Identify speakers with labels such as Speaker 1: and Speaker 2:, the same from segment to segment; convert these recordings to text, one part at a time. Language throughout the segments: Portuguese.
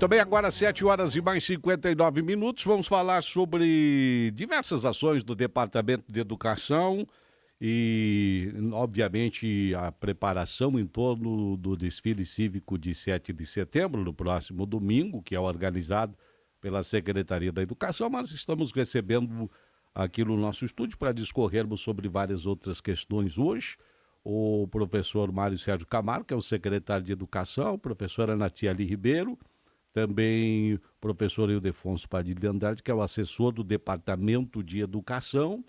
Speaker 1: Também agora 7 horas e mais 59 minutos, vamos falar sobre diversas ações do Departamento de Educação e, obviamente, a preparação em torno do desfile cívico de 7 de setembro, no próximo domingo, que é organizado pela Secretaria da Educação, mas estamos recebendo aqui no nosso estúdio para discorrermos sobre várias outras questões hoje. O professor Mário Sérgio Camargo, que é o secretário de Educação, a professora Natiele Ribeiro, também o professor Ildefonso Padilha Andrade, que é o assessor do Departamento de Educação,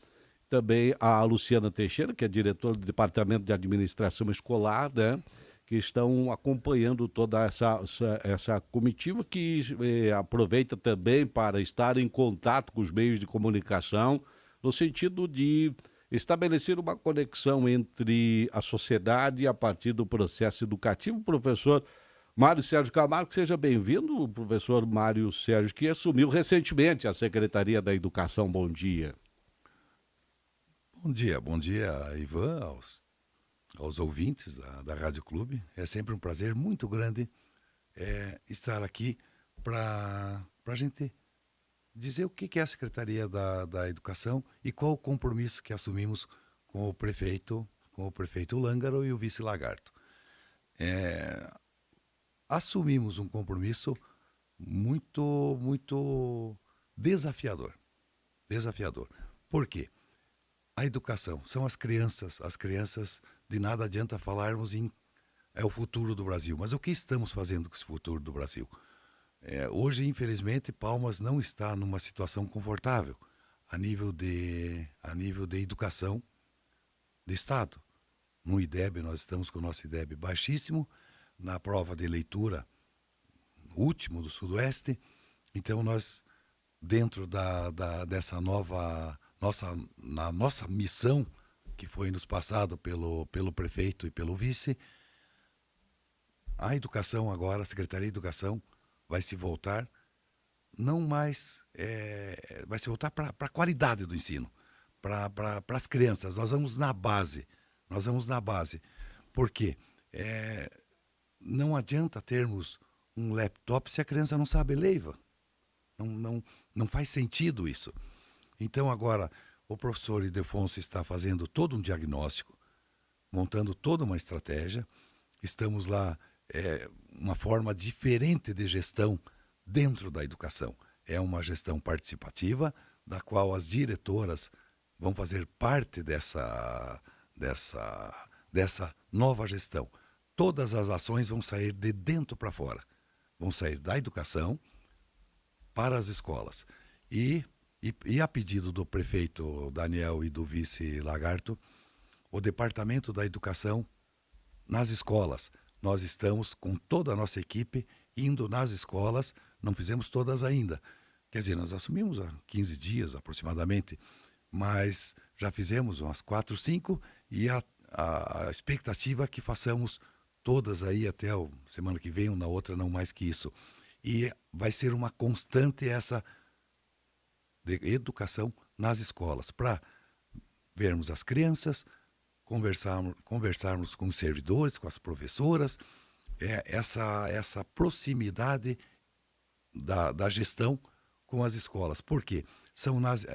Speaker 1: também a Luciana Teixeira, que é diretora do Departamento de Administração Escolar, né, que estão acompanhando toda essa comitiva, que aproveita também para estar em contato com os meios de comunicação, no sentido de estabelecer uma conexão entre a sociedade a partir do processo educativo. Professor Mário Sérgio Camargo, seja bem-vindo, o professor Mário Sérgio, que assumiu recentemente a Secretaria da Educação. Bom dia.
Speaker 2: Bom dia, Ivan, aos ouvintes da Rádio Clube. É sempre um prazer muito grande estar aqui para a gente dizer o que é a Secretaria da Educação e qual o compromisso que assumimos com o prefeito Lângaro e o vice Lagarto. Assumimos um compromisso muito desafiador. Por quê? A educação são as crianças de nada adianta falarmos é o futuro do Brasil. Mas o que estamos fazendo com esse futuro do Brasil? Hoje, infelizmente, Palmas não está numa situação confortável a nível de educação de Estado. No IDEB, nós estamos com o nosso IDEB baixíssimo, na prova de leitura, último do Sudoeste. Então, nós, dentro dessa nova, nossa missão, que foi nos passado pelo prefeito e pelo vice, a educação agora, a Secretaria de Educação, vai se voltar, vai se voltar para a qualidade do ensino, para as crianças. Nós vamos na base. Por quê? Não adianta termos um laptop se a criança não sabe ler, Ivan. Não faz sentido isso. Então agora o professor Ildefonso está fazendo todo um diagnóstico, montando toda uma estratégia. Estamos lá, uma forma diferente de gestão dentro da educação. É uma gestão participativa, da qual as diretoras vão fazer parte dessa nova gestão. Todas as ações vão sair de dentro para fora. Vão sair da educação para as escolas. E a pedido do prefeito Daniel e do vice Lagarto, o Departamento da Educação nas escolas. Nós estamos com toda a nossa equipe indo nas escolas, não fizemos todas ainda. Quer dizer, nós assumimos há 15 dias aproximadamente, mas já fizemos umas 4, 5 e a expectativa é que façamos todas aí até a semana que vem, ou na outra não mais que isso. E vai ser uma constante essa de educação nas escolas, para vermos as crianças, conversarmos com os servidores, com as professoras, essa proximidade da gestão com as escolas. Por quê? São nas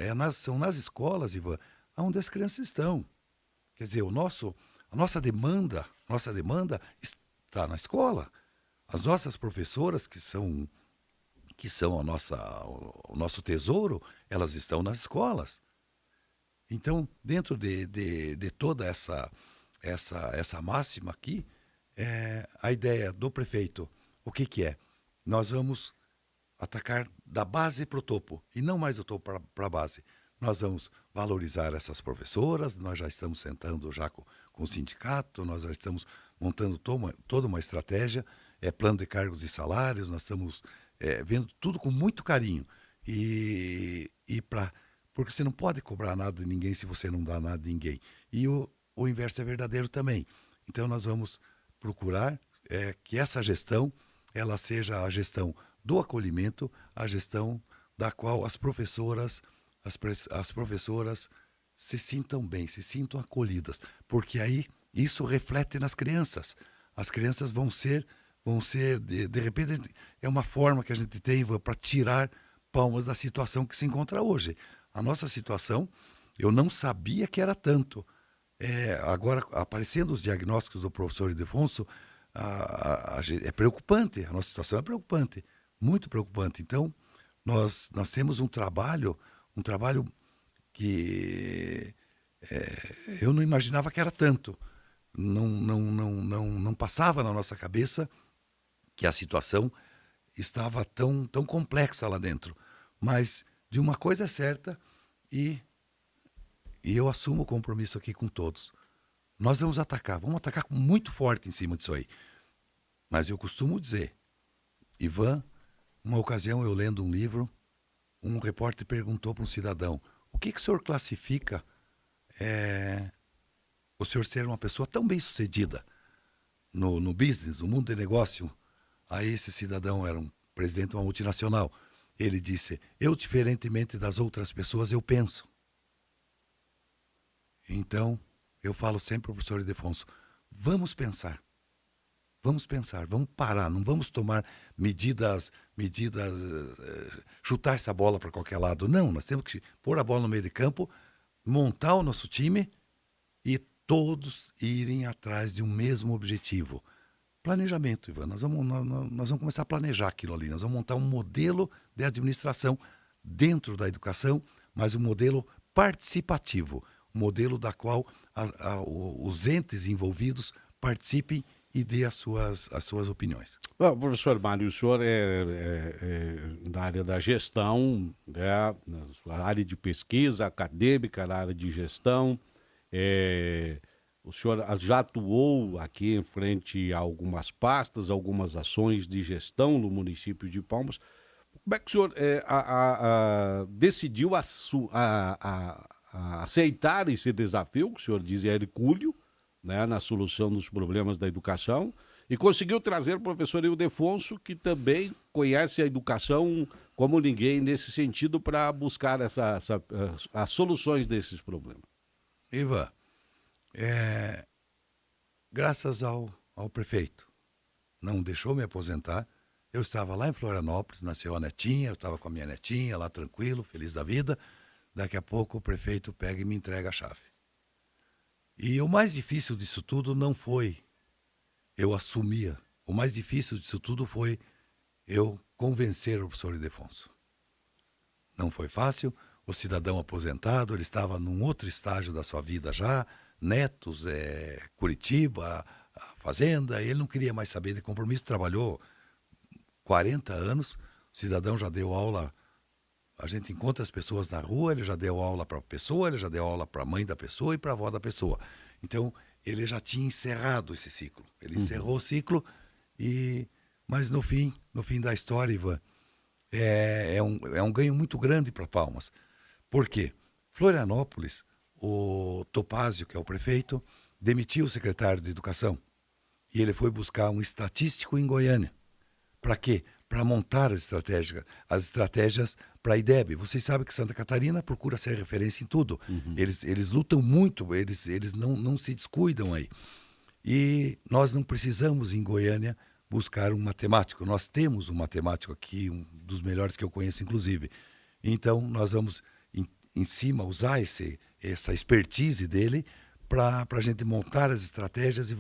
Speaker 2: escolas, Ivan, onde as crianças estão. Quer dizer, a nossa demanda está na escola. As nossas professoras, que são o nosso tesouro, elas estão nas escolas. Então, dentro de toda essa máxima aqui, a ideia do prefeito, o que é? Nós vamos atacar da base para o topo, e não mais do topo para a base. Nós vamos valorizar essas professoras, nós já estamos sentando já com o sindicato, nós já estamos montando toda uma estratégia, plano de cargos e salários, nós estamos vendo tudo com muito carinho. Porque você não pode cobrar nada de ninguém se você não dá nada de ninguém. E o inverso é verdadeiro também. Então nós vamos procurar que essa gestão ela seja a gestão do acolhimento, a gestão da qual as professoras se sintam bem, se sintam acolhidas, porque aí isso reflete nas crianças. As crianças vão vão ser, de repente, é uma forma que a gente tem para tirar Palmas da situação que se encontra hoje. A nossa situação, eu não sabia que era tanto. Agora, aparecendo os diagnósticos do professor Ildefonso, é preocupante, a nossa situação é preocupante, muito preocupante. Então, nós temos um trabalho que eu não imaginava que era tanto. Não passava na nossa cabeça que a situação estava tão complexa lá dentro. Mas de uma coisa é certa, e eu assumo o compromisso aqui com todos. Nós vamos atacar muito forte em cima disso aí. Mas eu costumo dizer, Ivan, uma ocasião eu lendo um livro, um repórter perguntou para um cidadão: o que o senhor classifica o senhor ser uma pessoa tão bem sucedida no business, no mundo de negócio? Aí esse cidadão era um presidente de uma multinacional. Ele disse: eu, diferentemente das outras pessoas, eu penso. Então, eu falo sempre para o professor Ildefonso: vamos pensar, vamos parar, não vamos tomar medidas, chutar essa bola para qualquer lado. Não, nós temos que pôr a bola no meio de campo, montar o nosso time e todos irem atrás de um mesmo objetivo. Planejamento, Ivan. Nós vamos começar a planejar aquilo ali. Nós vamos montar um modelo de administração dentro da educação, mas um modelo participativo, um modelo da qual os entes envolvidos participem e dê as suas opiniões.
Speaker 1: Bom, professor Mário, o senhor é da área da gestão, né, na sua área de pesquisa acadêmica, na área de gestão. O senhor já atuou aqui em frente a algumas pastas, algumas ações de gestão no município de Palmas. Como é que o senhor decidiu aceitar esse desafio, que o senhor diz é hercúleo, né, na solução dos problemas da educação, e conseguiu trazer o professor Ildefonso, que também conhece a educação como ninguém nesse sentido, para buscar as soluções desses problemas?
Speaker 2: Ivan, graças ao prefeito, não deixou me aposentar. Eu estava lá em Florianópolis, nasceu a netinha, eu estava com a minha netinha lá tranquilo, feliz da vida. Daqui a pouco o prefeito pega e me entrega a chave. E o mais difícil disso tudo não foi eu assumir. O mais difícil disso tudo foi eu convencer o professor Ildefonso. Não foi fácil. O cidadão aposentado, ele estava num outro estágio da sua vida já, netos, Curitiba, a fazenda, ele não queria mais saber de compromisso, trabalhou 40 anos, o cidadão já deu aula, a gente encontra as pessoas na rua, ele já deu aula para a pessoa, ele já deu aula para a mãe da pessoa e para a avó da pessoa. Então, ele já tinha encerrado esse ciclo, ele encerrou o ciclo, mas no fim da história, Ivan, é um ganho muito grande para Palmas. Por quê? Florianópolis, o Topázio, que é o prefeito, demitiu o secretário de Educação. E ele foi buscar um estatístico em Goiânia. Para quê? Para montar as estratégias para a IDEB. Vocês sabem que Santa Catarina procura ser referência em tudo. Eles lutam muito, eles não se descuidam aí. E nós não precisamos, em Goiânia, buscar um matemático. Nós temos um matemático aqui, um dos melhores que eu conheço, inclusive. Então, nós vamos em cima usar essa expertise dele para a gente montar as estratégias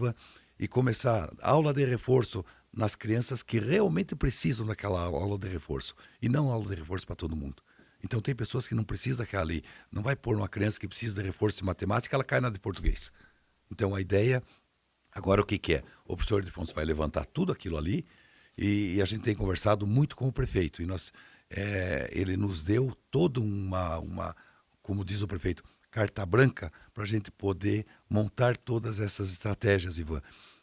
Speaker 2: e começar aula de reforço nas crianças que realmente precisam daquela aula de reforço, e não aula de reforço para todo mundo. Então tem pessoas que não precisam daquela ali. Não vai pôr uma criança que precisa de reforço de matemática, ela cai na de português. Então a ideia, agora o que é? O professor Ildefonso vai levantar tudo aquilo ali, e a gente tem conversado muito com o prefeito, e ele nos deu toda como diz o prefeito, carta branca para a gente poder montar todas essas estratégias, Ivan.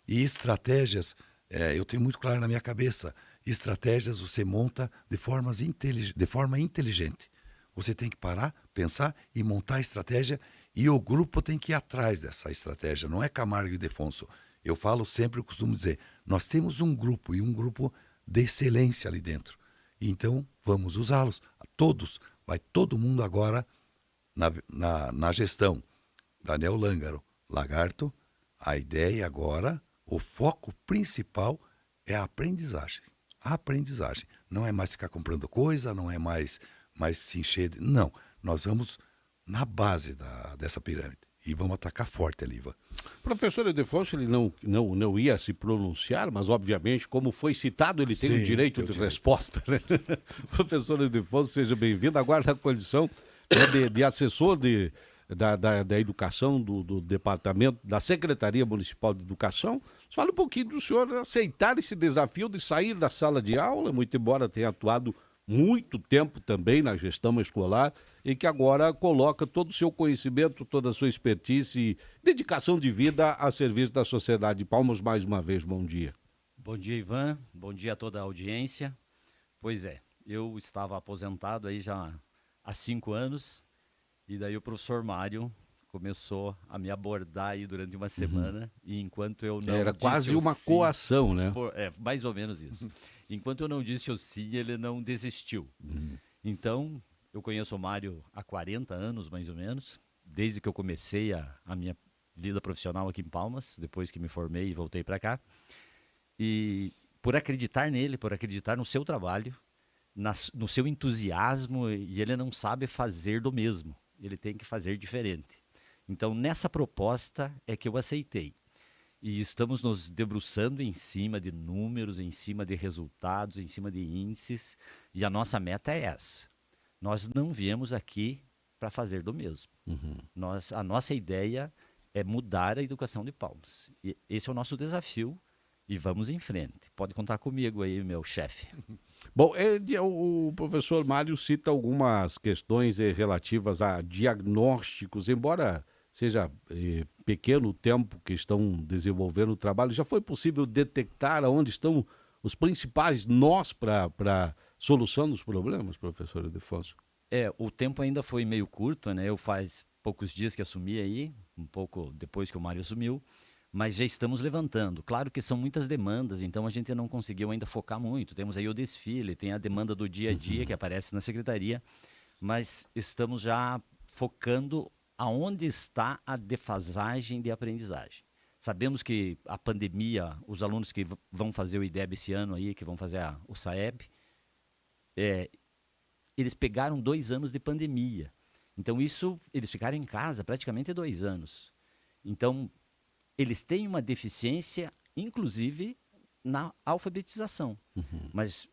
Speaker 2: E estratégias, eu tenho muito claro na minha cabeça, estratégias você monta de forma inteligente. Você tem que parar, pensar e montar a estratégia, e o grupo tem que ir atrás dessa estratégia, não é Camargo e Ildefonso. Eu falo sempre, eu costumo dizer, nós temos um grupo, e um grupo de excelência ali dentro. Então, vamos usá-los, todos, vai todo mundo agora na gestão. Daniel Lângaro, Lagarto, a ideia agora, o foco principal é a aprendizagem. A aprendizagem. Não é mais ficar comprando coisa, não é mais se encher. Não, nós vamos na base dessa pirâmide. E vamos atacar forte ali, Ivan.
Speaker 1: Professor Ildefonso, ele não ia se pronunciar, mas obviamente, como foi citado, ele tem o direito de resposta. Né? Professor Ildefonso, seja bem-vindo. Agora na condição de assessor da educação do departamento, da Secretaria Municipal de Educação. Fala um pouquinho do senhor aceitar esse desafio de sair da sala de aula, muito embora tenha atuado muito tempo também na gestão escolar e que agora coloca todo o seu conhecimento, toda a sua expertise e dedicação de vida a serviço da sociedade de Palmas. Mais uma vez, bom dia.
Speaker 3: Bom dia, Ivan. Bom dia a toda a audiência. Pois é, eu estava aposentado aí já há 5 anos e daí o professor Mário começou a me abordar aí durante uma semana e enquanto eu não
Speaker 1: Era quase uma coação, né?
Speaker 3: Mais ou menos isso. Enquanto eu não disse o sim, ele não desistiu. Então, eu conheço o Mário há 40 anos, mais ou menos, desde que eu comecei a minha vida profissional aqui em Palmas, depois que me formei e voltei para cá. E por acreditar nele, por acreditar no seu trabalho, no seu entusiasmo, e ele não sabe fazer do mesmo, ele tem que fazer diferente. Então, nessa proposta é que eu aceitei. E estamos nos debruçando em cima de números, em cima de resultados, em cima de índices. E a nossa meta é essa. Nós não viemos aqui para fazer do mesmo. A nossa ideia é mudar a educação de Palmas. E esse é o nosso desafio e vamos em frente. Pode contar comigo aí, meu chefe.
Speaker 1: Bom, o professor Mário cita algumas questões relativas a diagnósticos, embora seja pequeno o tempo que estão desenvolvendo o trabalho, já foi possível detectar onde estão os principais nós para solução dos problemas, professor Ildefonso?
Speaker 3: O tempo ainda foi meio curto, né? Eu faz poucos dias que assumi aí, um pouco depois que o Mário assumiu, mas já estamos levantando. Claro que são muitas demandas, então a gente não conseguiu ainda focar muito. Temos aí o desfile, tem a demanda do dia a dia que aparece na secretaria, mas estamos já focando aonde está a defasagem de aprendizagem. Sabemos que a pandemia, os alunos que vão fazer o IDEB esse ano aí, que vão fazer o SAEB, eles pegaram 2 anos de pandemia. Então eles ficaram em casa praticamente 2 anos. Então, eles têm uma deficiência, inclusive, na alfabetização. Mas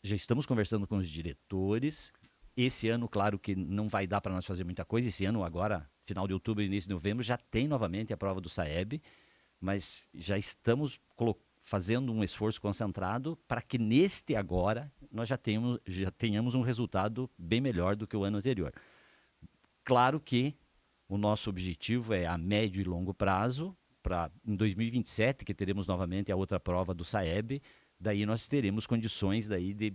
Speaker 3: já estamos conversando com os diretores. Esse ano, claro que não vai dar para nós fazer muita coisa. Esse ano, agora, final de outubro e início de novembro, já tem novamente a prova do SAEB, mas já estamos fazendo um esforço concentrado para que neste agora nós já tenhamos um resultado bem melhor do que o ano anterior. Claro que o nosso objetivo é a médio e longo prazo, para em 2027, que teremos novamente a outra prova do SAEB, daí nós teremos condições daí de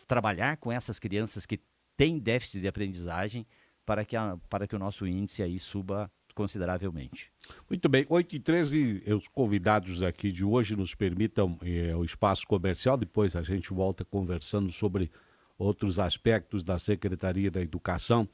Speaker 3: trabalhar com essas crianças que têm déficit de aprendizagem para que o nosso índice aí suba consideravelmente.
Speaker 1: Muito bem, 8h13, os convidados aqui de hoje nos permitam o espaço comercial, depois a gente volta conversando sobre outros aspectos da Secretaria da Educação,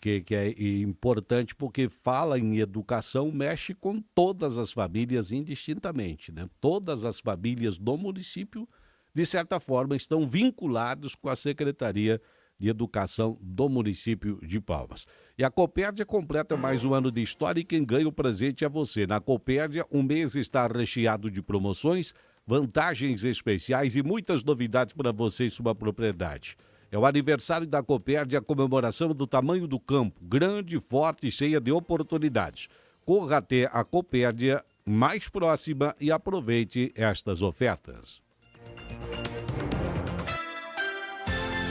Speaker 1: que é importante porque fala em educação, mexe com todas as famílias indistintamente, né? Todas as famílias do município, de certa forma, estão vinculadas com a Secretaria de Educação do município de Palmas. E a Copérdia completa mais um ano de história e quem ganha o presente é você. Na Copérdia, um mês está recheado de promoções, vantagens especiais e muitas novidades para você e sua propriedade. É o aniversário da Copérdia, a comemoração do tamanho do campo, grande, forte e cheia de oportunidades. Corra até a Copérdia mais próxima e aproveite estas ofertas.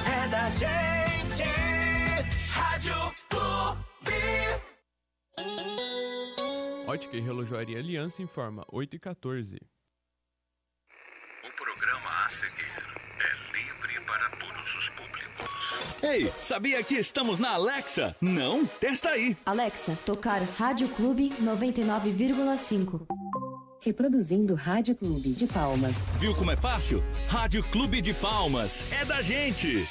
Speaker 4: É da gente, Rádio Clube.
Speaker 5: Ótica e Relojoaria Aliança informa 8h14.
Speaker 6: O programa a seguir é livre para todos os públicos.
Speaker 7: Ei, sabia que estamos na Alexa? Não? Testa aí.
Speaker 8: Alexa, tocar Rádio Clube 99,5.
Speaker 9: Reproduzindo Rádio Clube de Palmas.
Speaker 7: Viu como é fácil? Rádio Clube de Palmas é da gente.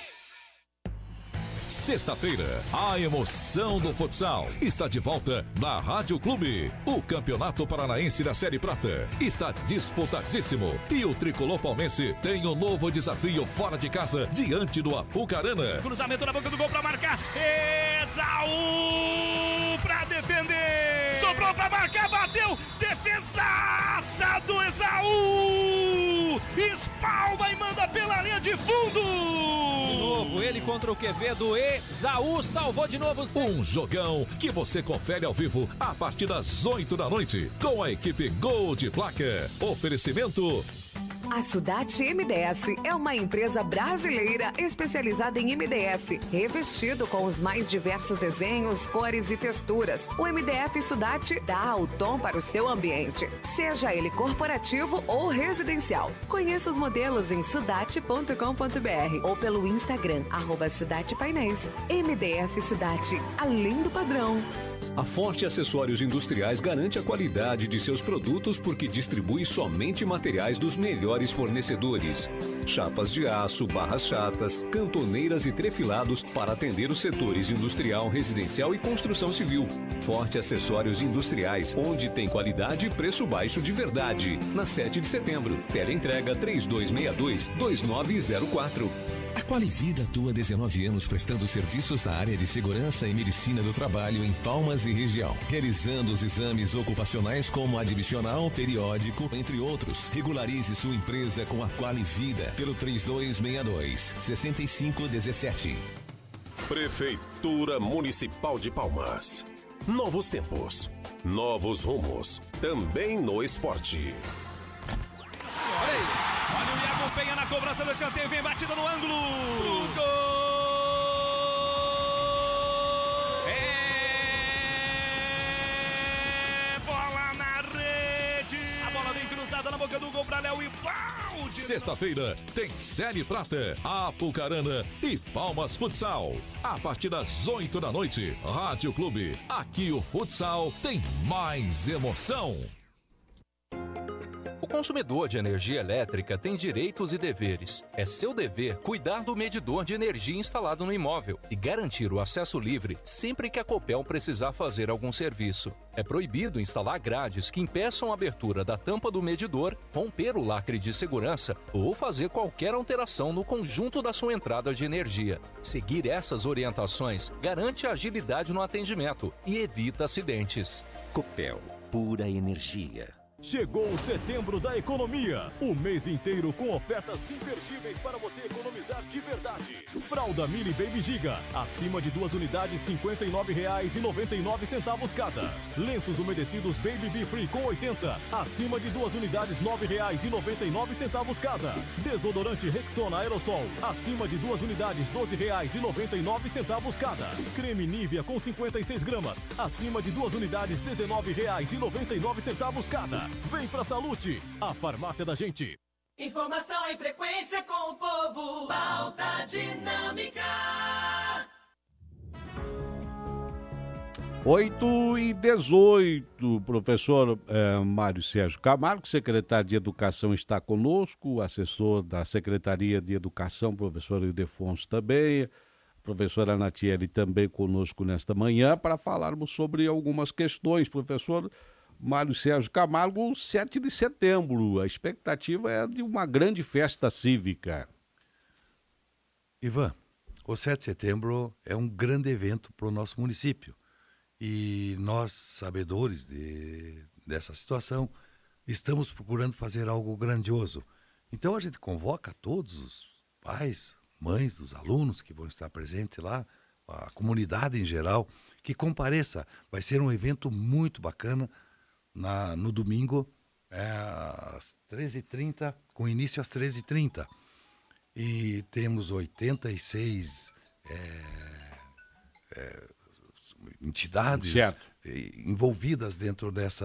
Speaker 10: Sexta-feira, a emoção do futsal está de volta na Rádio Clube. O Campeonato Paranaense da Série Prata está disputadíssimo e o tricolor palmense tem um novo desafio fora de casa diante do Apucarana.
Speaker 4: Cruzamento na boca do gol pra marcar. Exaú pra defender. Sobrou pra marcar, bateu. Defesaça do Exaú. Espalma e manda pela linha de fundo.
Speaker 11: De novo, ele contra o Quevedo. Exaú salvou de novo.
Speaker 10: Um jogão que você confere ao vivo a partir das 8 da noite com a equipe Gol de Placa. Oferecimento.
Speaker 12: A Sudate MDF é uma empresa brasileira especializada em MDF, revestido com os mais diversos desenhos, cores e texturas. O MDF Sudate dá o tom para o seu ambiente, seja ele corporativo ou residencial. Conheça os modelos em sudate.com.br ou pelo Instagram, @SudatePainéis. MDF Sudate, além do padrão.
Speaker 13: A Forte Acessórios Industriais garante a qualidade de seus produtos porque distribui somente materiais dos melhores fornecedores. Chapas de aço, barras chatas, cantoneiras e trefilados para atender os setores industrial, residencial e construção civil. Forte Acessórios Industriais, onde tem qualidade e preço baixo de verdade. Na 7 de setembro, teleentrega 3262-2904.
Speaker 14: A Qualivida atua há 19 anos prestando serviços na área de segurança e medicina do trabalho em Palmas e região, realizando os exames ocupacionais como admissional, periódico, entre outros. Regularize sua empresa com a Qualivida pelo 3262-6517.
Speaker 15: Prefeitura Municipal de Palmas. Novos tempos, novos rumos, também no esporte.
Speaker 4: Olha aí. Olha o Iago Penha na cobrança do escanteio, vem batida no ângulo. O gol! É bola na rede. A bola vem cruzada na boca do gol para Léo e balde.
Speaker 10: Sexta-feira tem Série Prata, Apucarana e Palmas Futsal. A partir das 8 da noite, Rádio Clube. Aqui o futsal tem mais emoção.
Speaker 16: O consumidor de energia elétrica tem direitos e deveres. É seu dever cuidar do medidor de energia instalado no imóvel e garantir o acesso livre sempre que a Copel precisar fazer algum serviço. É proibido instalar grades que impeçam a abertura da tampa do medidor, romper o lacre de segurança ou fazer qualquer alteração no conjunto da sua entrada de energia. Seguir essas orientações garante a agilidade no atendimento e evita acidentes.
Speaker 17: Copel, pura energia.
Speaker 18: Chegou o Setembro da Economia, o mês inteiro com ofertas imperdíveis para você economizar de verdade. Fralda Mini Baby Giga, acima de 2 unidades R$ 59,99 cada. Lenços umedecidos Baby Bee Free com 80, acima de 2 unidades R$ 9,99 cada. Desodorante Rexona Aerosol, acima de 2 unidades R$ 12,99 cada. Creme Nivea com 56 gramas, acima de 2 unidades R$ 19,99 cada. Vem pra Salute, a farmácia da gente.
Speaker 4: Informação em frequência com o povo. Pauta dinâmica.
Speaker 1: 8h18, professor Mário Sérgio Camargo, secretário de Educação, está conosco, o assessor da Secretaria de Educação, professor Ildefonso também, a professora Natiele também conosco nesta manhã, para falarmos sobre algumas questões. Professor Mário Sérgio Camargo, 7 de setembro, a expectativa é de uma grande festa cívica.
Speaker 2: Ivan, o 7 de setembro é um grande evento para o nosso município. E nós, sabedores dessa situação, estamos procurando fazer algo grandioso. Então a gente convoca todos os pais, mães dos alunos que vão estar presentes lá, a comunidade em geral, que compareça. Vai ser um evento muito bacana no domingo, às 13h30, com início às 13h30. E temos 86 entidades envolvidas dentro desse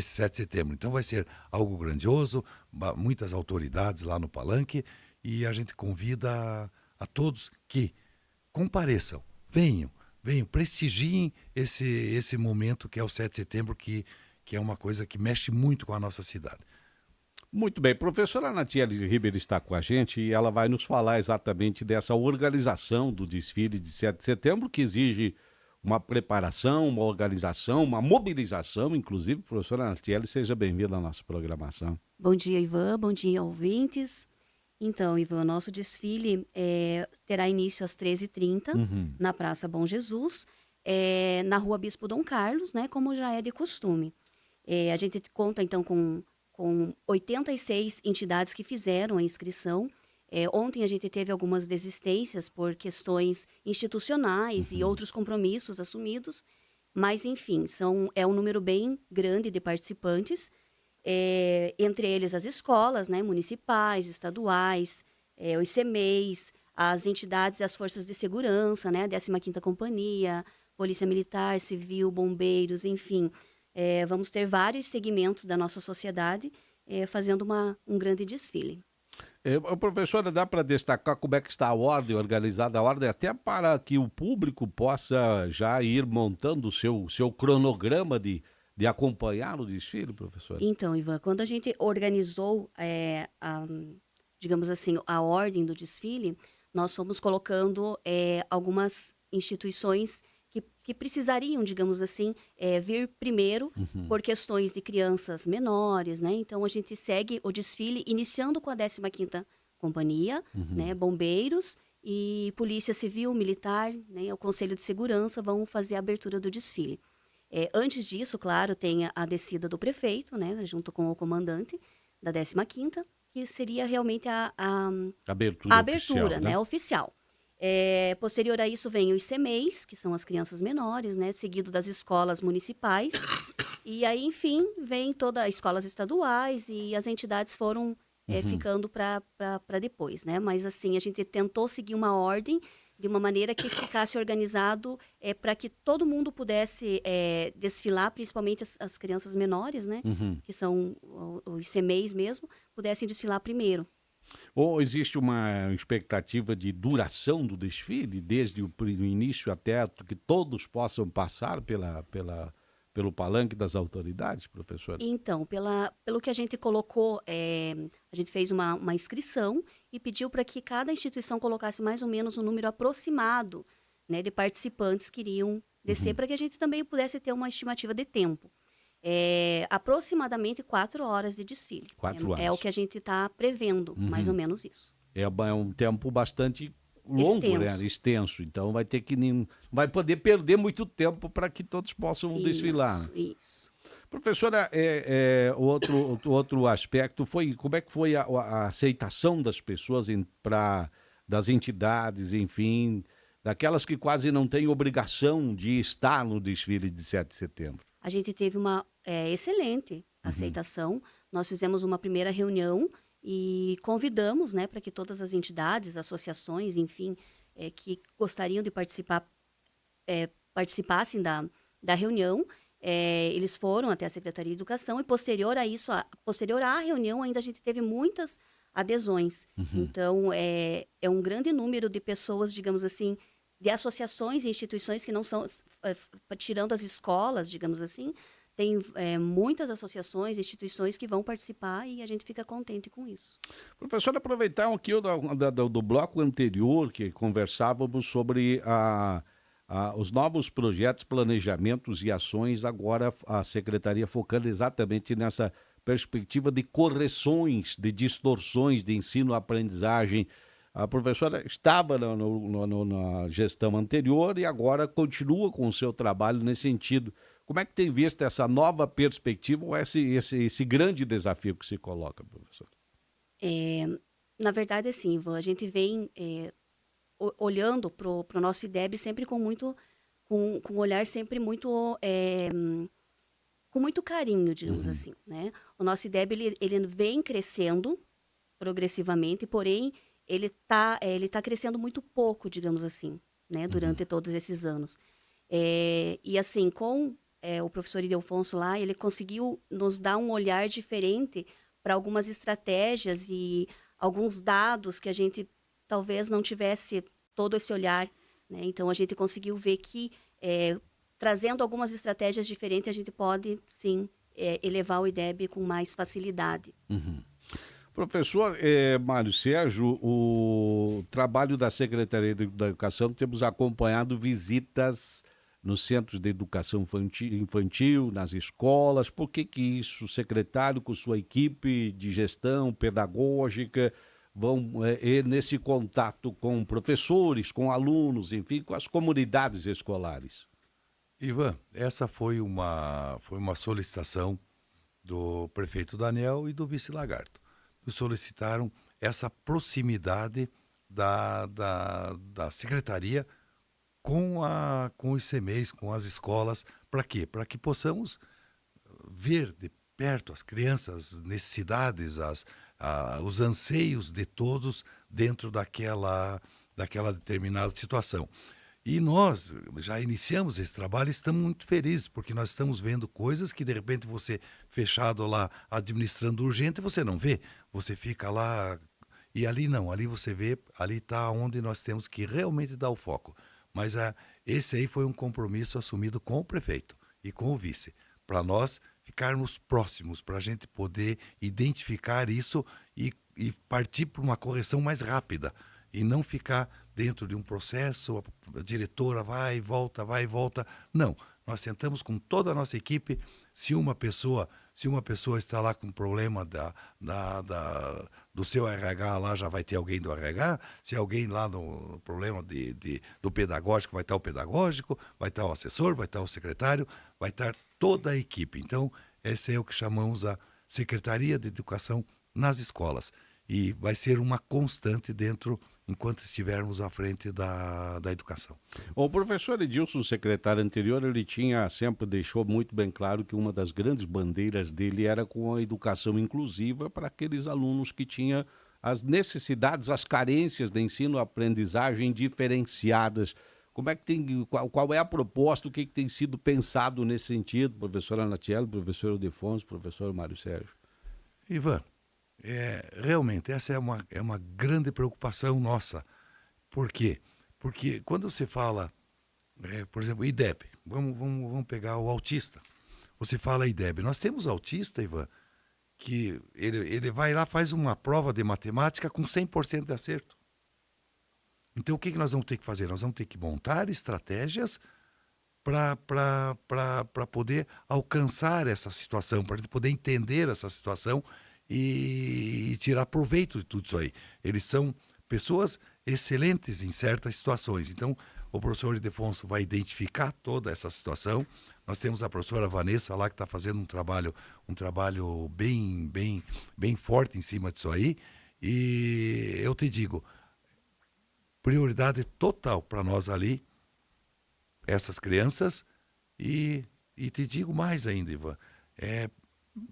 Speaker 2: 7 de setembro. Então vai ser algo grandioso, muitas autoridades lá no palanque, e a gente convida a todos que compareçam, venham, prestigiem esse momento que é o 7 de setembro, que é uma coisa que mexe muito com a nossa cidade.
Speaker 1: Muito bem, professora Natiele Ribeiro está com a gente e ela vai nos falar exatamente dessa organização do desfile de 7 de setembro, que exige uma preparação, uma organização, uma mobilização, inclusive. Professora Natiele, seja bem-vinda à nossa programação.
Speaker 19: Bom dia, Ivan, bom dia, ouvintes. Então, Ivan, nosso desfile terá início às 13h30 na Praça Bom Jesus, na Rua Bispo Dom Carlos, né, como já é de costume. A gente conta, então, com 86 entidades que fizeram a inscrição. Ontem a gente teve algumas desistências por questões institucionais e outros compromissos assumidos, mas, enfim, é um número bem grande de participantes, entre eles as escolas, né, municipais, estaduais, os CMEIs, as entidades e as forças de segurança, né, 15ª Companhia, Polícia Militar, Civil, Bombeiros, enfim. Vamos ter vários segmentos da nossa sociedade fazendo um grande desfile.
Speaker 1: Professora, dá para destacar como é que está a ordem, organizada a ordem, até para que o público possa já ir montando o seu cronograma de acompanhar o desfile, professora?
Speaker 19: Então, Ivan, quando a gente organizou, digamos assim, a ordem do desfile, nós fomos colocando algumas instituições que precisariam, digamos assim, vir primeiro por questões de crianças menores, né? Então, a gente segue o desfile iniciando com a 15ª Companhia, né? Bombeiros e Polícia Civil, Militar, né? O Conselho de Segurança vão fazer a abertura do desfile. Antes disso, claro, tem a descida do prefeito, né? Junto com o comandante da 15ª, que seria realmente a
Speaker 1: abertura
Speaker 19: oficial, né? Oficial. Posterior a isso vem os CMEIs, que são as crianças menores, né, seguido das escolas municipais, e aí, enfim, vem todas as escolas estaduais e as entidades foram ficando para depois, né, mas assim, a gente tentou seguir uma ordem de uma maneira que ficasse organizado para que todo mundo pudesse desfilar, principalmente as crianças menores, né, que são os CMEIs mesmo, pudessem desfilar primeiro.
Speaker 1: Ou existe uma expectativa de duração do desfile, desde o início até que todos possam passar pelo palanque das autoridades, professor?
Speaker 19: Então, pelo que a gente colocou, a gente fez uma inscrição e pediu para que cada instituição colocasse mais ou menos um número aproximado, né, de participantes que iriam descer, para que a gente também pudesse ter uma estimativa de tempo. Aproximadamente 4 horas de desfile.
Speaker 1: 4 horas.
Speaker 19: É o que a gente está prevendo, mais ou menos isso.
Speaker 1: É um tempo bastante longo,
Speaker 19: extenso.
Speaker 1: Né? Extenso. Então vai ter que vai poder perder muito tempo para que todos possam desfilar.
Speaker 19: Isso.
Speaker 1: Professora, outro aspecto foi como é que foi a aceitação das pessoas das entidades, enfim, daquelas que quase não têm obrigação de estar no desfile de 7 de setembro.
Speaker 19: A gente teve uma excelente aceitação. Nós fizemos uma primeira reunião e convidamos, né, para que todas as entidades, associações, enfim, que gostariam de participar, participassem da reunião. Eles foram até a Secretaria de Educação e posterior à reunião ainda a gente teve muitas adesões. Então, é um grande número de pessoas, digamos assim, de associações e instituições que não são, tirando as escolas, digamos assim, tem muitas associações, instituições que vão participar e a gente fica contente com isso.
Speaker 1: Professor, aproveitar aqui do bloco anterior que conversávamos sobre os novos projetos, planejamentos e ações, agora a Secretaria focando exatamente nessa perspectiva de correções, de distorções de ensino-aprendizagem. A professora estava na gestão anterior e agora continua com o seu trabalho nesse sentido. Como é que tem visto essa nova perspectiva ou esse grande desafio que se coloca, professora?
Speaker 19: Na verdade, assim, Ivan, a gente vem olhando para o nosso IDEB sempre com um olhar sempre muito com muito carinho, digamos assim, né? O nosso IDEB ele vem crescendo progressivamente, porém ele tá crescendo muito pouco, digamos assim, né, durante todos esses anos. E assim, com o professor Ildefonso lá, ele conseguiu nos dar um olhar diferente para algumas estratégias e alguns dados que a gente talvez não tivesse todo esse olhar, né? Então, a gente conseguiu ver que, trazendo algumas estratégias diferentes, a gente pode, sim, elevar o IDEB com mais facilidade.
Speaker 1: Professor Mário Sérgio, o trabalho da Secretaria da Educação, temos acompanhado visitas nos centros de educação infantil, nas escolas. Por que isso, o secretário com sua equipe de gestão pedagógica vão nesse contato com professores, com alunos, enfim, com as comunidades escolares?
Speaker 2: Ivan, essa foi uma solicitação do prefeito Daniel e do vice Lagarto. Que solicitaram essa proximidade da secretaria com os CMEs, com as escolas. Para quê? Para que possamos ver de perto as crianças, as necessidades, os anseios de todos dentro daquela determinada situação. E nós já iniciamos esse trabalho e estamos muito felizes, porque nós estamos vendo coisas que, de repente, você fechado lá, administrando urgente, você não vê. Você fica lá e ali não, ali você vê, ali está onde nós temos que realmente dar o foco. Mas esse aí foi um compromisso assumido com o prefeito e com o vice, para nós ficarmos próximos, para a gente poder identificar isso e partir para uma correção mais rápida e não ficar dentro de um processo, a diretora vai e volta. Não, nós sentamos com toda a nossa equipe. Se uma pessoa está lá com problema do seu RH, lá já vai ter alguém do RH. Se alguém lá no problema do pedagógico, vai estar o pedagógico, vai estar o assessor, vai estar o secretário, vai estar toda a equipe. Então, esse é o que chamamos a Secretaria de Educação nas escolas. E vai ser uma constante enquanto estivermos à frente da educação.
Speaker 1: O professor Edilson, o secretário anterior, ele sempre deixou muito bem claro que uma das grandes bandeiras dele era com a educação inclusiva para aqueles alunos que tinham as necessidades, as carências de ensino-aprendizagem diferenciadas. Como é que qual é a proposta, o que tem sido pensado nesse sentido, professora Anatiele, professor Ildefonso, professor Mário Sérgio?
Speaker 2: Ivan, realmente, essa é uma grande preocupação nossa. Por quê? Porque quando você fala, por exemplo, IDEB, vamos pegar o autista. Você fala IDEB. Nós temos autista, Ivan, que ele vai lá, faz uma prova de matemática com 100% de acerto. Então, o que nós vamos ter que fazer? Nós vamos ter que montar estratégias para poder alcançar essa situação, para poder entender essa situação e tirar proveito de tudo isso aí. Eles são pessoas excelentes em certas situações. Então, o professor Ildefonso vai identificar toda essa situação. Nós temos a professora Vanessa lá que está fazendo um trabalho bem forte em cima disso aí. E eu te digo, prioridade total para nós ali, essas crianças. E te digo mais ainda, Ivan,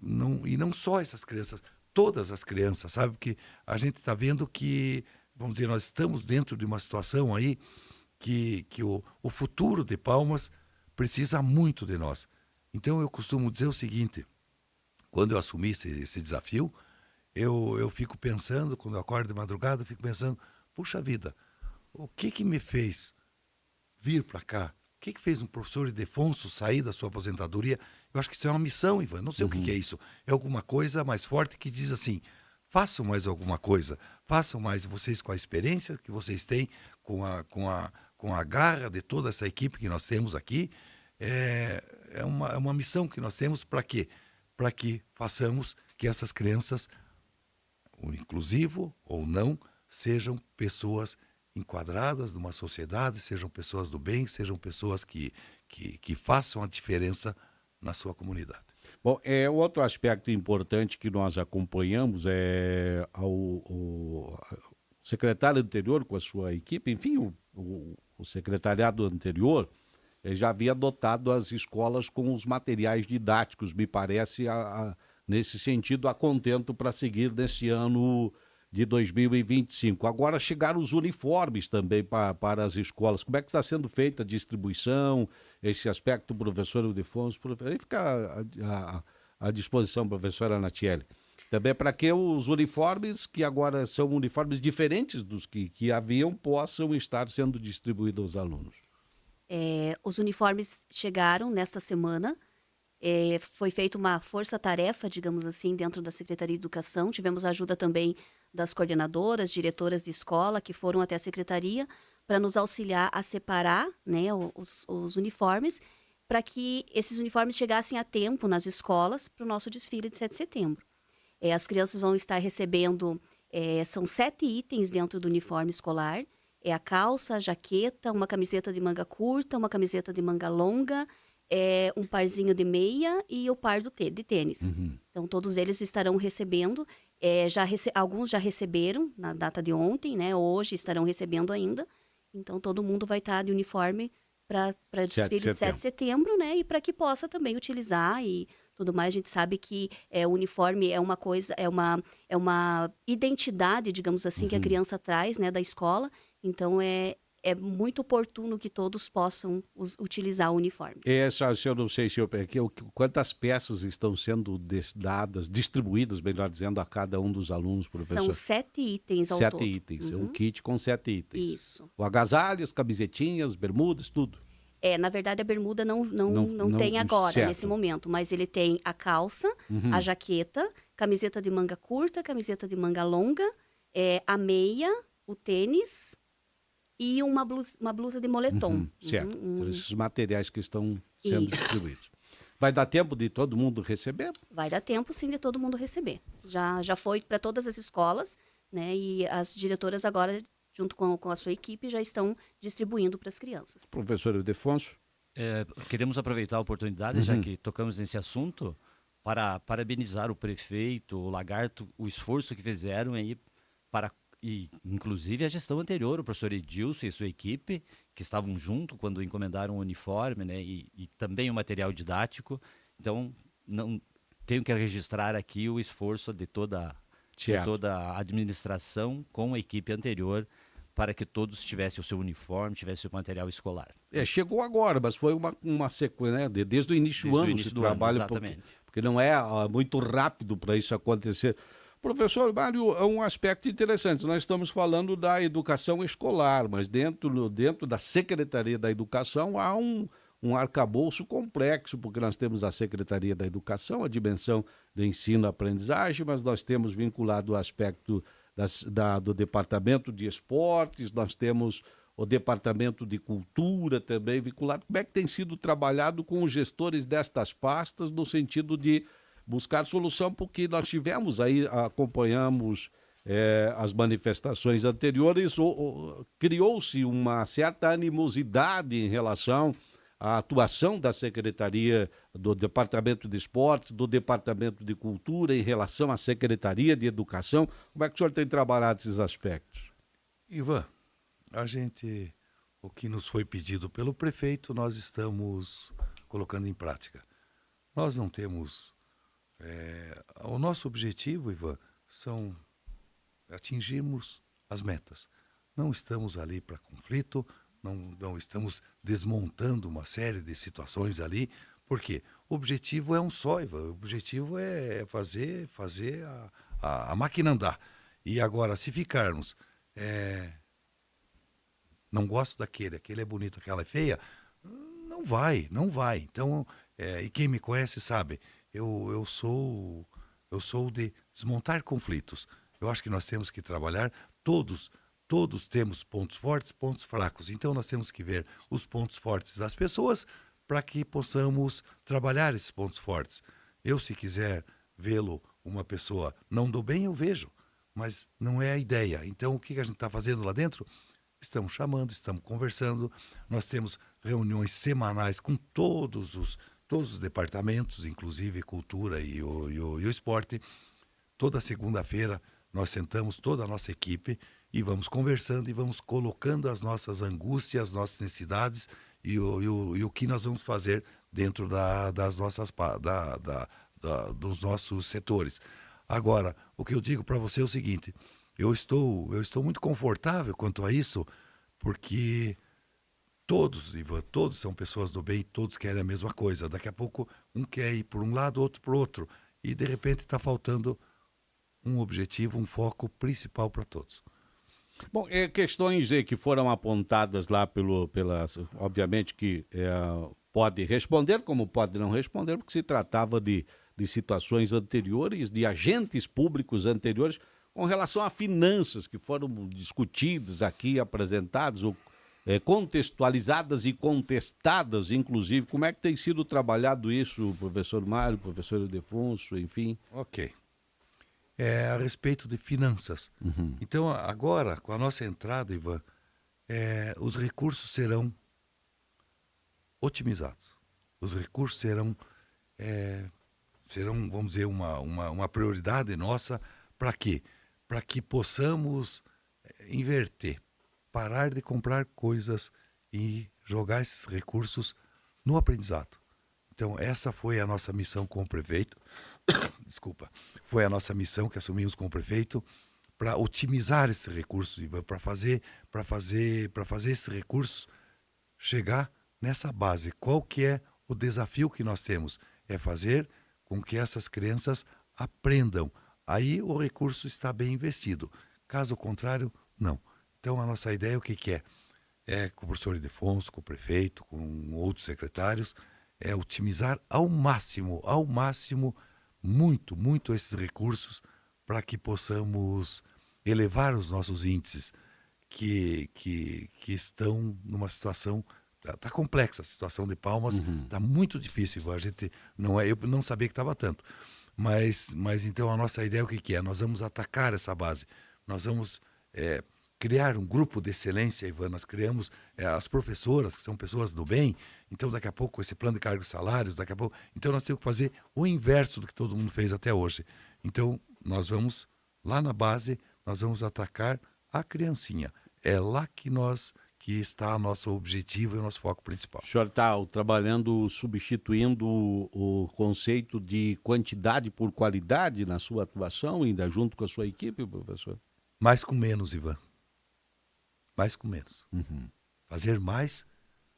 Speaker 2: não só essas crianças, todas as crianças, sabe? Porque a gente está vendo que, vamos dizer, nós estamos dentro de uma situação aí que o futuro de Palmas precisa muito de nós. Então eu costumo dizer o seguinte, quando eu assumi esse desafio, eu fico pensando, quando eu acordo de madrugada, eu fico pensando, puxa vida, o que me fez vir para cá? O que fez um professor Ildefonso sair da sua aposentadoria? Eu acho que isso é uma missão, Ivan. Não sei o que é isso. É alguma coisa mais forte que diz assim, façam mais alguma coisa. Façam mais vocês com a experiência que vocês têm, com a garra de toda essa equipe que nós temos aqui. É uma missão que nós temos para quê? Para que façamos que essas crianças, o inclusivo ou não, sejam pessoas enquadradas numa sociedade, sejam pessoas do bem, sejam pessoas que façam a diferença na sua comunidade.
Speaker 1: Bom, outro aspecto importante que nós acompanhamos é o secretário anterior com a sua equipe, enfim, o secretariado anterior já havia dotado as escolas com os materiais didáticos, me parece, nesse sentido, a contento para seguir nesse ano de 2025. Agora chegaram os uniformes também para as escolas. Como é que está sendo feita a distribuição, esse aspecto, professor Ildefonso? Aí fica à disposição, professora Anatiele. Também para que os uniformes, que agora são uniformes diferentes dos que haviam, possam estar sendo distribuídos aos alunos.
Speaker 19: Os uniformes chegaram nesta semana Foi feita uma força-tarefa, digamos assim, dentro da Secretaria de Educação. Tivemos a ajuda também das coordenadoras, diretoras de escola, que foram até a Secretaria para nos auxiliar a separar, né, os uniformes, para que esses uniformes chegassem a tempo nas escolas para o nosso desfile de 7 de setembro. As crianças vão estar recebendo, são 7 itens dentro do uniforme escolar. A calça, a jaqueta, uma camiseta de manga curta, uma camiseta de manga longa, um parzinho de meia e o par de tênis.
Speaker 1: Uhum.
Speaker 19: Então, todos eles estarão recebendo. Alguns já receberam na data de ontem, né? Hoje estarão recebendo ainda. Então, todo mundo vai estar de uniforme para desfile de 7 de setembro, né? E para que possa também utilizar e tudo mais. A gente sabe que o uniforme é uma coisa, é uma identidade, digamos assim, que a criança traz, né, da escola. Então, é muito oportuno que todos possam utilizar o uniforme.
Speaker 1: Eu não sei se quantas peças estão sendo distribuídas, melhor dizendo, a cada um dos alunos, professor?
Speaker 19: São 7 itens ao
Speaker 1: 7
Speaker 19: todo.
Speaker 1: itens, um kit com 7 itens.
Speaker 19: Isso.
Speaker 1: O agasalho, as camisetinhas, bermudas, tudo.
Speaker 19: Na verdade, a bermuda não tem agora,
Speaker 1: certo.
Speaker 19: nesse momento, mas ele tem a calça, a jaqueta, camiseta de manga curta, camiseta de manga longa, a meia, o tênis e uma blusa de moletom.
Speaker 1: Certo. Então, esses materiais que estão sendo distribuídos. Vai dar tempo de todo mundo receber?
Speaker 19: Vai dar tempo, sim, de todo mundo receber. Já foi para todas as escolas, né? E as diretoras agora, junto com a sua equipe, já estão distribuindo para as crianças.
Speaker 1: Professor Ildefonso?
Speaker 3: Queremos aproveitar a oportunidade, já que tocamos nesse assunto, para parabenizar o prefeito, o Lagarto, o esforço que fizeram aí e inclusive a gestão anterior, o professor Edilson e sua equipe, que estavam junto quando encomendaram o uniforme, né, e também o material didático. Então, tenho que registrar aqui o esforço de toda a administração com a equipe anterior para que todos tivessem o seu uniforme, tivessem o material escolar.
Speaker 1: Chegou agora, mas foi uma sequência, né? Desde o início do ano se trabalha, porque não é muito rápido para isso acontecer. Professor Mário, é um aspecto interessante. Nós estamos falando da educação escolar, mas dentro da Secretaria da Educação há um arcabouço complexo, porque nós temos a Secretaria da Educação, a dimensão de ensino-aprendizagem, mas nós temos vinculado o aspecto do Departamento de Esportes, nós temos o Departamento de Cultura também vinculado. Como é que tem sido trabalhado com os gestores destas pastas no sentido de buscar solução, porque nós tivemos aí, acompanhamos as manifestações anteriores, criou-se uma certa animosidade em relação à atuação da Secretaria, do Departamento de Esportes, do Departamento de Cultura em relação à Secretaria de Educação. Como é que o senhor tem trabalhado esses aspectos?
Speaker 2: Ivan, o que nos foi pedido pelo prefeito, nós estamos colocando em prática. Nós não temos... o nosso objetivo, Ivan, são atingirmos as metas. Não estamos ali para conflito, não estamos desmontando uma série de situações ali, porque o objetivo é um só, Ivan. O objetivo é fazer a máquina andar. E agora, se ficarmos, não gosto aquele é bonito, aquela é feia, não vai. Então, e quem me conhece sabe, eu sou de desmontar conflitos. Eu acho que nós temos que trabalhar, todos temos pontos fortes, pontos fracos. Então nós temos que ver os pontos fortes das pessoas para que possamos trabalhar esses pontos fortes. Eu, se quiser vê-lo uma pessoa não do bem, eu vejo, mas não é a ideia. Então o que a gente está fazendo lá dentro? Estamos chamando, estamos conversando, nós temos reuniões semanais com todos os departamentos, inclusive cultura e o esporte. Toda segunda-feira nós sentamos toda a nossa equipe e vamos conversando e vamos colocando as nossas angústias, as nossas necessidades e o que nós vamos fazer dentro dos nossos setores. Agora, o que eu digo para você é o seguinte, eu estou muito confortável quanto a isso, porque... Todos, Ivan, todos são pessoas do bem, todos querem a mesma coisa. Daqui a pouco um quer ir por um lado, outro por outro. E de repente está faltando um objetivo, um foco principal para todos.
Speaker 1: Bom, questões que foram apontadas lá obviamente que pode responder, como pode não responder, porque se tratava de situações anteriores, de agentes públicos anteriores, com relação a finanças que foram discutidas aqui, apresentadas, ou contextualizadas e contestadas, inclusive. Como é que tem sido trabalhado isso, professor Mário, professor Ildefonso, enfim?
Speaker 2: Ok. A respeito de finanças. Então, agora, com a nossa entrada, Ivan, os recursos serão otimizados. Os recursos serão, vamos dizer, uma prioridade nossa. Para quê? Para que possamos inverter, parar de comprar coisas e jogar esses recursos no aprendizado. Então, essa foi a nossa missão com o prefeito. Desculpa. Foi a nossa missão que assumimos com o prefeito para otimizar esses recursos, para fazer esses recursos chegar nessa base. Qual que é o desafio que nós temos? É fazer com que essas crianças aprendam. Aí o recurso está bem investido. Caso contrário, não. Então, a nossa ideia, o que é? Com o professor Ildefonso, com o prefeito, com outros secretários, é otimizar ao máximo, muito esses recursos para que possamos elevar os nossos índices que estão numa situação... Está complexa a situação de Palmas, está muito difícil. A gente eu não sabia que estava tanto. Mas então a nossa ideia, o que é? Nós vamos atacar essa base. Nós vamos criar um grupo de excelência, Ivan. Nós criamos as professoras, que são pessoas do bem. Então, daqui a pouco, esse plano de cargos e salários, daqui a pouco... Então, nós temos que fazer o inverso do que todo mundo fez até hoje. Então, nós vamos, lá na base, nós vamos atacar a criancinha. É lá que está o nosso objetivo e o nosso foco principal.
Speaker 1: O senhor está trabalhando, substituindo o conceito de quantidade por qualidade na sua atuação, ainda junto com a sua equipe, professor?
Speaker 2: Mais com menos, Ivan. Mais com menos. Fazer mais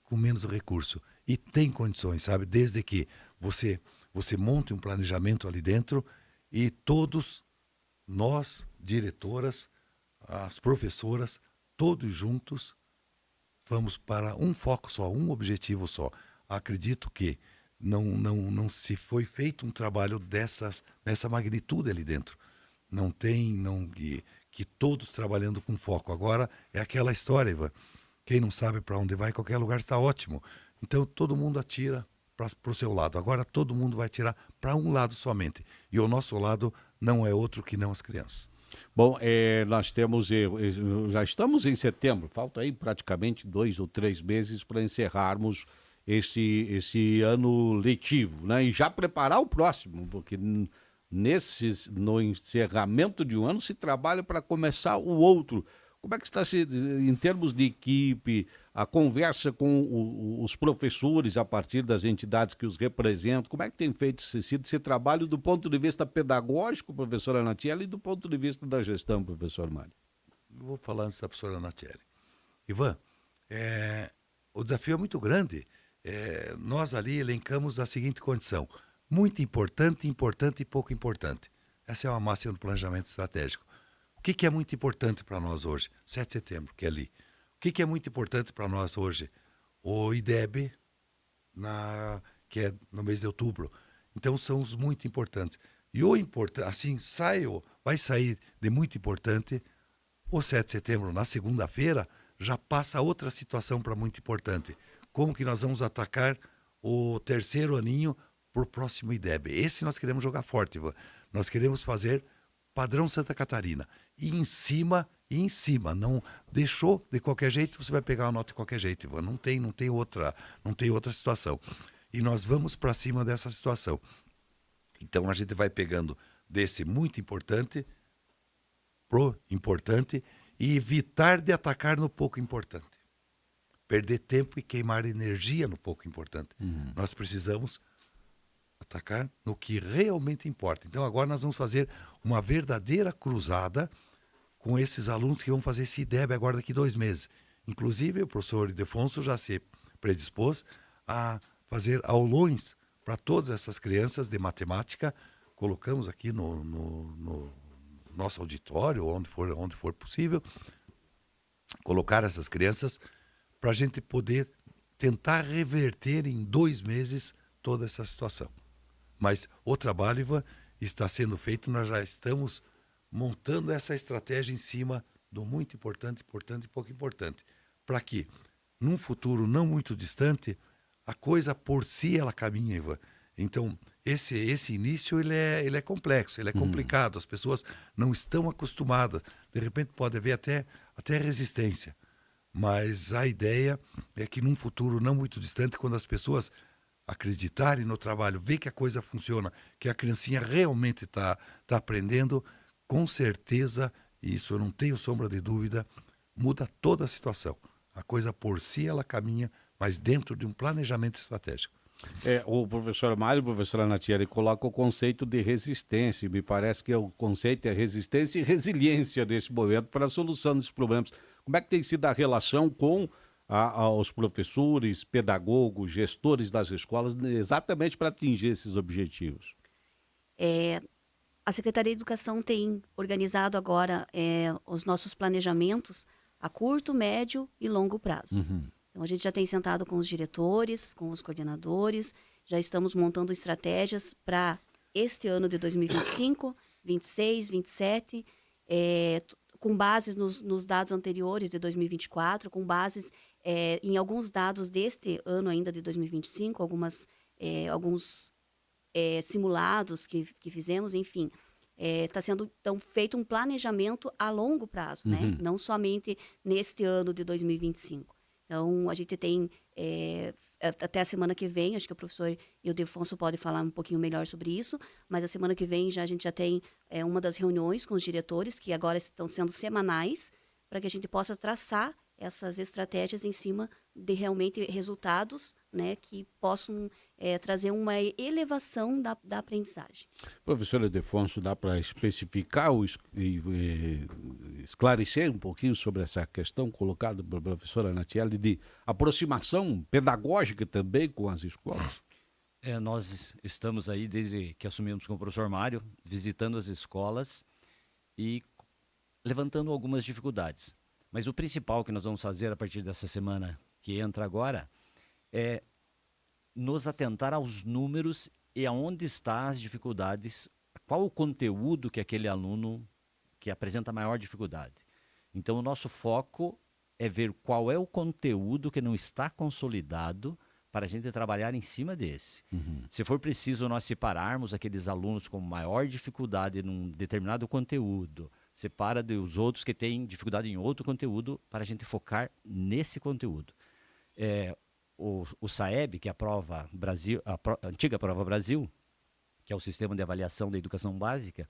Speaker 2: com menos recurso. E tem condições, sabe? Desde que você monte um planejamento ali dentro e todos nós, diretoras, as professoras, todos juntos, vamos para um foco só, um objetivo só. Acredito que não se foi feito um trabalho dessa magnitude ali dentro. Não tem... que todos trabalhando com foco. Agora é aquela história, Ivan. Quem não sabe para onde vai, qualquer lugar está ótimo. Então todo mundo atira para o seu lado. Agora todo mundo vai atirar para um lado somente. E o nosso lado não é outro que não as crianças.
Speaker 1: Bom, nós temos, já estamos em setembro, falta aí praticamente 2 ou 3 meses para encerrarmos esse ano letivo, né? E já preparar o próximo, porque no encerramento de um ano se trabalha para começar o outro. Como é que está, em termos de equipe, a conversa com os professores a partir das entidades que os representam? Como é que tem sido esse trabalho do ponto de vista pedagógico, professora Natiele, e do ponto de vista da gestão, professor Mário?
Speaker 2: Eu vou falar antes da professora Natiele. Ivan, o desafio é muito grande. Nós ali elencamos a seguinte condição: muito importante, importante e pouco importante. Essa é uma máxima do planejamento estratégico. O que é muito importante para nós hoje? 7 de setembro, que é ali. O que é muito importante para nós hoje? O IDEB, que é no mês de outubro. Então, são os muito importantes. E o importante, assim, vai sair de muito importante, o 7 de setembro, na segunda-feira, já passa outra situação para muito importante. Como que nós vamos atacar o terceiro aninho para o próximo IDEB? Esse nós queremos jogar forte, Ivan. Nós queremos fazer padrão Santa Catarina. E em cima, não deixou de qualquer jeito, você vai pegar a nota de qualquer jeito, Ivan. Não tem outra situação. E nós vamos para cima dessa situação. Então a gente vai pegando desse muito importante pro importante e evitar de atacar no pouco importante. Perder tempo e queimar energia no pouco importante. Nós precisamos atacar no que realmente importa. Então agora nós vamos fazer uma verdadeira cruzada com esses alunos que vão fazer esse IDEB agora daqui 2 meses. Inclusive o professor Ildefonso já se predispôs a fazer aulões para todas essas crianças de matemática. Colocamos aqui no nosso auditório, onde for possível, colocar essas crianças para a gente poder tentar reverter em 2 meses toda essa situação. Mas o trabalho, Ivan, está sendo feito, nós já estamos montando essa estratégia em cima do muito importante, importante e pouco importante, para que, num futuro não muito distante, a coisa por si ela caminha, Ivan. Então, esse início ele é complexo, ele é complicado, as pessoas não estão acostumadas, de repente pode haver até resistência, mas a ideia é que num futuro não muito distante, quando as pessoas acreditarem no trabalho, ver que a coisa funciona, que a criancinha realmente está aprendendo, com certeza, isso eu não tenho sombra de dúvida, muda toda a situação. A coisa por si ela caminha, mas dentro de um planejamento estratégico.
Speaker 1: O professor Mário e a professora Natiele colocam o conceito de resistência. Me parece que o conceito é resistência e resiliência nesse momento para a solução desses problemas. Como é que tem sido a relação com os professores, pedagogos, gestores das escolas, exatamente para atingir esses objetivos?
Speaker 19: A Secretaria de Educação tem organizado agora os nossos planejamentos a curto, médio e longo prazo. Então, a gente já tem sentado com os diretores, com os coordenadores, já estamos montando estratégias para este ano de 2025, 26, 27, com bases nos dados anteriores de 2024, com bases em alguns dados deste ano ainda de 2025, alguns simulados que fizemos, enfim. Está sendo então, feito um planejamento a longo prazo, né? Não somente neste ano de 2025. Então, a gente tem, até a semana que vem, acho que o professor Ildefonso pode falar um pouquinho melhor sobre isso, mas a semana que vem a gente já tem uma das reuniões com os diretores, que agora estão sendo semanais, para que a gente possa traçar essas estratégias em cima de realmente resultados, né, que possam trazer uma elevação da aprendizagem.
Speaker 1: Professor Ildefonso, dá para especificar esclarecer um pouquinho sobre essa questão colocada pela professora Natiele de aproximação pedagógica também com as escolas?
Speaker 3: Nós estamos aí, desde que assumimos com o professor Mário, visitando as escolas e levantando algumas dificuldades. Mas o principal que nós vamos fazer a partir dessa semana que entra agora é nos atentar aos números e aonde estão as dificuldades, qual o conteúdo que aquele aluno que apresenta maior dificuldade. Então, o nosso foco é ver qual é o conteúdo que não está consolidado para a gente trabalhar em cima desse. Se for preciso nós separarmos aqueles alunos com maior dificuldade num determinado conteúdo, separa dos outros que têm dificuldade em outro conteúdo para a gente focar nesse conteúdo. O SAEB, que é a antiga Prova Brasil, que é o Sistema de Avaliação da Educação Básica,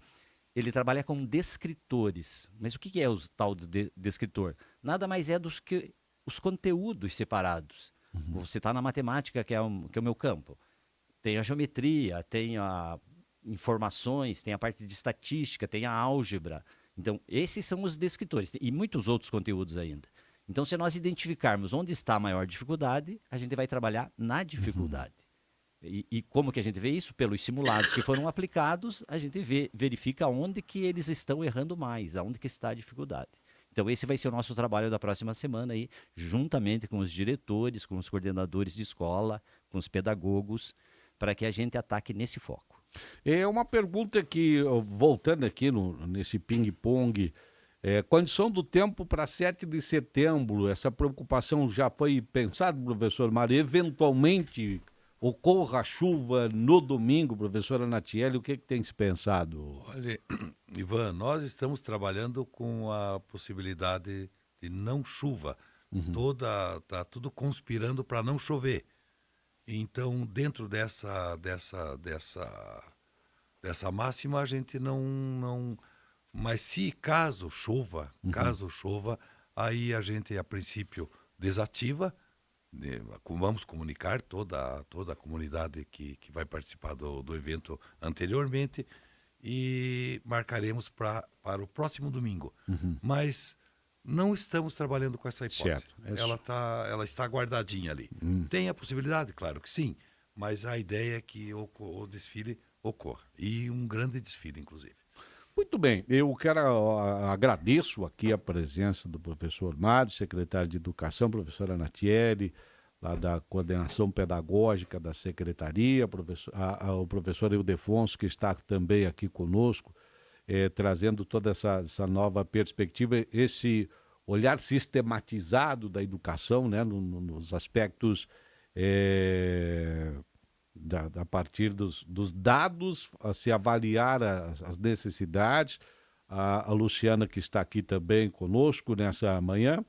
Speaker 3: ele trabalha com descritores. Mas o que é o tal de descritor? Nada mais é dos que os conteúdos separados. Você está na matemática, que é o meu campo. Tem a geometria, tem a informações, tem a parte de estatística, tem a álgebra. Então, esses são os descritores e muitos outros conteúdos ainda. Então, se nós identificarmos onde está a maior dificuldade, a gente vai trabalhar na dificuldade. E como que a gente vê isso? Pelos simulados que foram aplicados, a gente verifica onde que eles estão errando mais, onde que está a dificuldade. Então, esse vai ser o nosso trabalho da próxima semana, aí, juntamente com os diretores, com os coordenadores de escola, com os pedagogos, para que a gente ataque nesse foco.
Speaker 1: É uma pergunta que, voltando aqui nesse ping-pong, condição do tempo para 7 de setembro, essa preocupação já foi pensada, professor Mário? Eventualmente ocorra chuva no domingo, professora Natiele, o que tem se pensado?
Speaker 2: Olha, Ivan, nós estamos trabalhando com a possibilidade de não chuva. Tá tudo conspirando para não chover. Então, dentro dessa máxima, a gente não... Mas se caso chova, aí a gente, a princípio, desativa. Vamos comunicar toda a comunidade que vai participar do evento anteriormente e marcaremos para o próximo domingo. Mas não estamos trabalhando com essa hipótese. Ela está guardadinha ali. Tem a possibilidade? Claro que sim, mas a ideia é que o desfile ocorra. E um grande desfile, inclusive.
Speaker 1: Muito bem, eu agradeço aqui a presença do professor Mário, secretário de Educação, professora Natiele, lá da coordenação pedagógica da secretaria, o professor Ildefonso, que está também aqui conosco, trazendo toda essa nova perspectiva, esse olhar sistematizado da educação, né, nos aspectos a partir dos dados, a se avaliar as necessidades. A Luciana, que está aqui também conosco nessa manhã,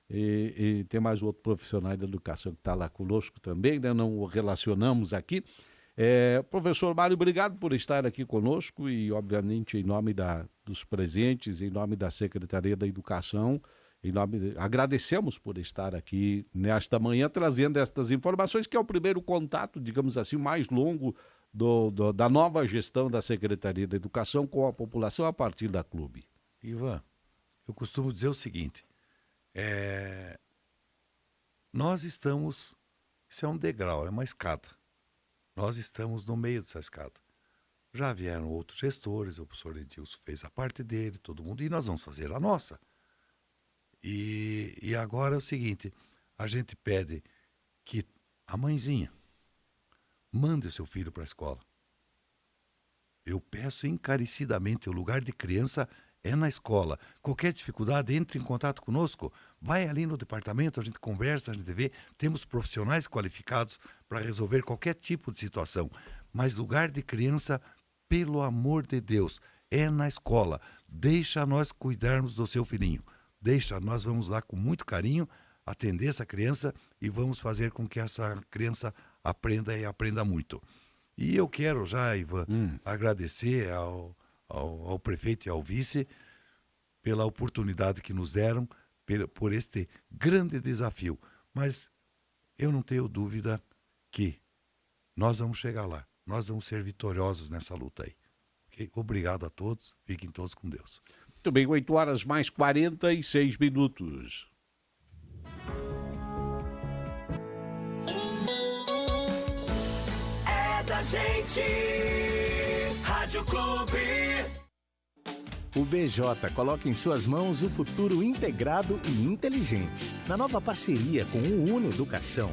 Speaker 1: e tem mais outro profissional da educação que está lá conosco também, né? Não o relacionamos aqui. Professor Mário, obrigado por estar aqui conosco e, obviamente, em nome dos presentes, em nome da Secretaria da Educação, agradecemos por estar aqui nesta manhã trazendo estas informações, que é o primeiro contato, digamos assim, mais longo da nova gestão da Secretaria da Educação com a população a partir da Clube.
Speaker 2: Ivan, eu costumo dizer o seguinte, nós estamos, isso é um degrau, é uma escada, nós estamos no meio dessa escada. Já vieram outros gestores, o professor Edilson fez a parte dele, todo mundo, e nós vamos fazer a nossa. E agora é o seguinte, a gente pede que a mãezinha mande o seu filho para a escola. Eu peço encarecidamente, o lugar de criança é na escola. Qualquer dificuldade, entre em contato conosco, vai ali no departamento, a gente conversa, a gente vê, temos profissionais qualificados para resolver qualquer tipo de situação. Mas lugar de criança, pelo amor de Deus, é na escola. Deixa nós cuidarmos do seu filhinho. Nós vamos lá com muito carinho atender essa criança e vamos fazer com que essa criança aprenda e aprenda muito. E eu quero já, Ivan, agradecer ao prefeito e ao vice pela oportunidade que nos deram, por este grande desafio. Mas eu não tenho dúvida que nós vamos chegar lá, nós vamos ser vitoriosos nessa luta aí. Okay? Obrigado a todos, fiquem todos com Deus.
Speaker 1: Muito bem, 8 horas mais 46 minutos.
Speaker 4: É da gente, Rádio Clube.
Speaker 20: O BJ coloca em suas mãos o futuro integrado e inteligente. Na nova parceria com o Uno Educação,